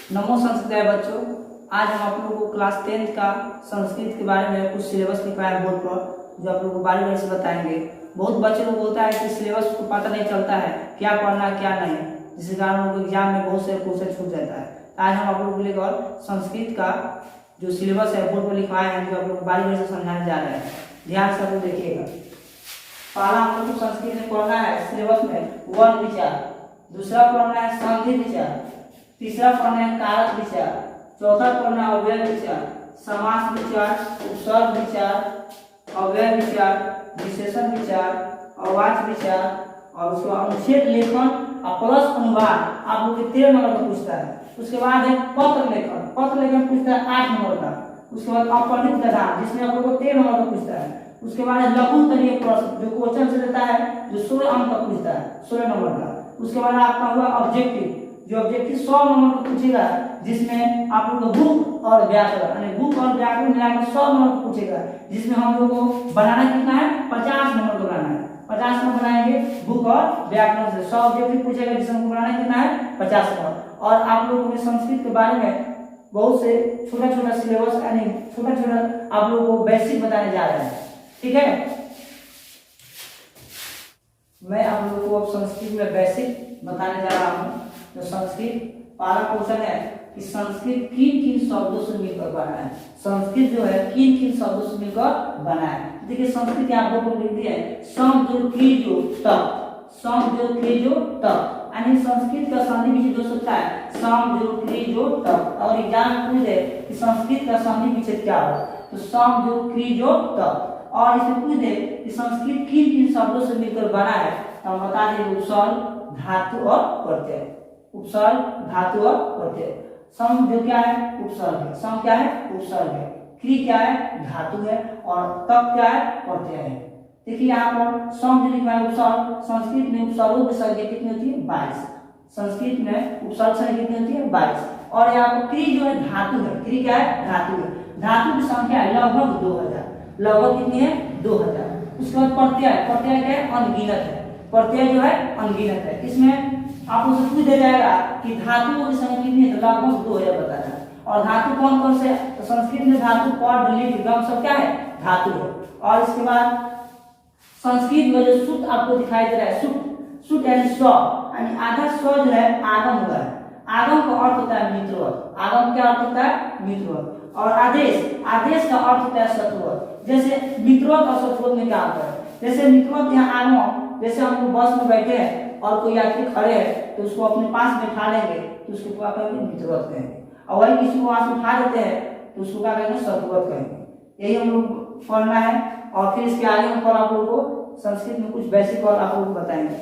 नमो संस्कृत बच्चों। आज हम आप लोगों को क्लास 10 का संस्कृत के बारे में कुछ सिलेबस लिखा है बोर्ड पर, जो आप लोगों को बारी बारी से बताएंगे। बहुत बच्चे लोग होता है कि सिलेबस को पता नहीं चलता है क्या पढ़ना क्या नहीं, जिसके कारण उनको एग्जाम में बहुत से क्वेश्चन छूट जाता है। आज हम आप लोगों को लेकर संस्कृत का जो सिलेबस है बोर्ड पर लिखवाए हैं, जो आप लोग बारी बारी से समझाने जा रहे हैं। ध्यान से आप लोग देखिएगा। पहला हम लोग को संस्कृत में पढ़ना है सिलेबस में वर्ण विचार, दूसरा पढ़ना है संधि विचार, तीसरा पढ़ना है कारक विचार, चौथा पढ़ना है अव्यय विचार, समास विचार, उपसर्ग विचार, अव्यय विचार, विशेषण विचार, अवाच्य विचार और उसके बाद अनुच्छेद लेखन और प्लस अनुवाद आप लोग के 13 नंबर का पूछता है। उसके बाद है पत्र लेखन, पत्र लेखन पूछता है 8 नंबर का। उसके बाद अपरित कथन जिसमें आप लोग को 13 नंबर का पूछता है। उसके बाद लघु तरीय प्रश्न जो क्वेश्चन से देता है, जो 16 अंक का पूछता है, 16 नंबर का। उसके बाद आपका हुआ ऑब्जेक्टिव, जो ऑब्जेक्टिव 100 नंबर का पूछेगा, जिसमें आप लोग को बुक और व्याकरण यानी बुक और व्याकरण मिलाकर 100 नंबर का पूछेगा, जिसमें हम लोग को बनाना कितना है 50 नंबर का बनाना है। 50 नंबर बनाएंगे बुक और व्याकरण से। 100 ऑब्जेक्टिव पूछेगा जिसमें हमको बनाना कितना है 50 नंबर। और आप लोगों को संस्कृत के बारे में बहुत से छोटा छोटा सिलेबस यानी छोटा छोटा आप लोगों को बेसिक बताने जा रहे हैं। ठीक है, मैं आप लोगों को अब संस्कृत में बेसिक बताने जा रहा हूँ। तो संस्कृत पहला क्वेश्चन है कि संस्कृत किन किन शब्दों से मिलकर बना है। संस्कृत जो है किन किन शब्दों से मिलकर बना है। देखिए संस्कृत यहाँ आपको लिख दिया है सम जो की जो तक, सम जो की जो तक, यानी संस्कृत का संधि विच्छेद दोष होता है सम जो की जो तक। और एग्जाम में पूछ दे कि संस्कृत का संधि विच्छेद क्या हो, तो सम जो की जो तक। और इसमें पूछ दे कि संस्कृत किन किन शब्दों से मिलकर बना है, तो हम बता देंगे उपसर्ग, धातु और प्रत्यय। उपसर्ग, धातु और प्रत्यय। सम जो क्या है उपसर्ग है, सम क्या है उपसर्ग है, क्री क्या है धातु है और तक क्या है प्रत्यय है। देखिए यहाँ पर सम जो लिखा है उपसर्ग, संस्कृत में उपसर्गों की संख्या कितनी होती है 22। संस्कृत में उपसर्ग संख्या कितनी होती है 22। और यहाँ पर क्री जो है धातु है, क्री क्या है धातु है, धातु की संख्या है लगभग 2000, लगभग कितनी है 2000। उसके बाद प्रत्यय, प्रत्यय क्या है अनगिनत है, प्रत्यय जो है अनगिनत है। इसमें आप उसे पूछ दे जाएगा कि धातुओं की संख्या कितनी है, तो लगभग 2000 बताना। और धातु कौन कौन से, तो संस्कृत में धातु पद लिट गम सब क्या है धातु है। और इसके बाद संस्कृत में जो सूत्र आपको दिखाई दे रहा है सूत्र, सूत्र यानी स्व, यानी आधा स्व जो है आगम हुआ है। आगम का अर्थ होता है मित्रवत, आगम क्या अर्थ होता है मित्रवत। और आदेश, आदेश का अर्थ होता है शत्रुवत। जैसे मित्रवत और शत्रुवत में क्या होता है, जैसे मित्रवत यहाँ आगम, जैसे हम लोग बस में बैठे हैं और कोई यात्री खड़े हैं तो उसको अपने पास बैठा लेंगे तो उसको क्या कहेंगे मित्रवत कहेंगे। और वही किसी को वहां से उठा देते हैं तो उसको क्या कहेंगे शत्रुवत कहेंगे। यही हम लोग पढ़ना है। और फिर इसके आगे हम आप लोगों को संस्कृत में कुछ बेसिक और आप लोगों को बताएंगे।